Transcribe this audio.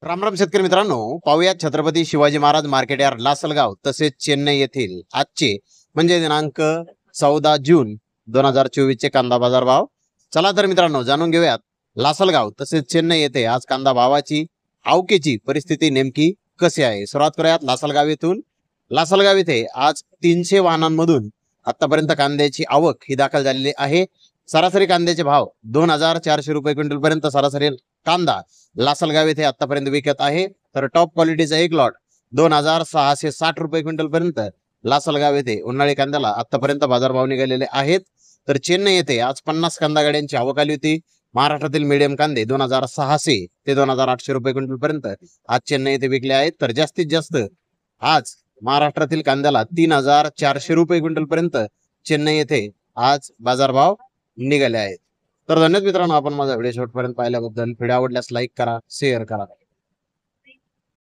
राम राम शेतकरी मित्रांनो, पाहूयात छत्रपती शिवाजी महाराज मार्केट यार्ड लासलगाव तसेच चेन्नई येथील आजचे म्हणजे दिनांक 14 जून 2024 चे कांदा बाजार भाव. चला तर मित्रांनो जाणून घेऊयात लासलगाव तसेच चेन्नई येथे आज कांदा भावाची आवकेची परिस्थिती नेमकी कशी आहे. सुरुवात करूयात लासलगाव येथून. लासलगाव येथे आज 300 वाहनांमधून आतापर्यंत कांद्याची आवक ही दाखल झालेली आहे. सरासरी कांद्याचे भाव 2400 रुपये क्विंटल पर्यंत सरासरी कांदा लासलगाव येथे आतापर्यंत विकत आहे. तर टॉप क्वालिटीचा एक लॉट 2660 रुपये क्विंटल पर्यंत लासलगाव येथे उन्हाळी कांद्याला आतापर्यंत बाजारभाव निघालेले आहेत. तर चेन्नई येथे आज 50 कांदा गाड्यांची आवक आली होती. महाराष्ट्रातील मीडियम कांदे 2600 ते 2800 रुपये क्विंटल पर्यंत आज चेन्नई येथे विकले आहेत. तर जास्तीत जास्त आज महाराष्ट्रातील कांद्याला 3400 रुपये क्विंटल पर्यंत चेन्नई येथे आज बाजारभाव निघाले आहेत. तर धन्यवाद मित्रांनो, आपण माझा व्हिडिओ शेवटपर्यंत पाहिल्याबद्दल. व्हिडिओ आवडल्यास लाईक करा, शेअर करा.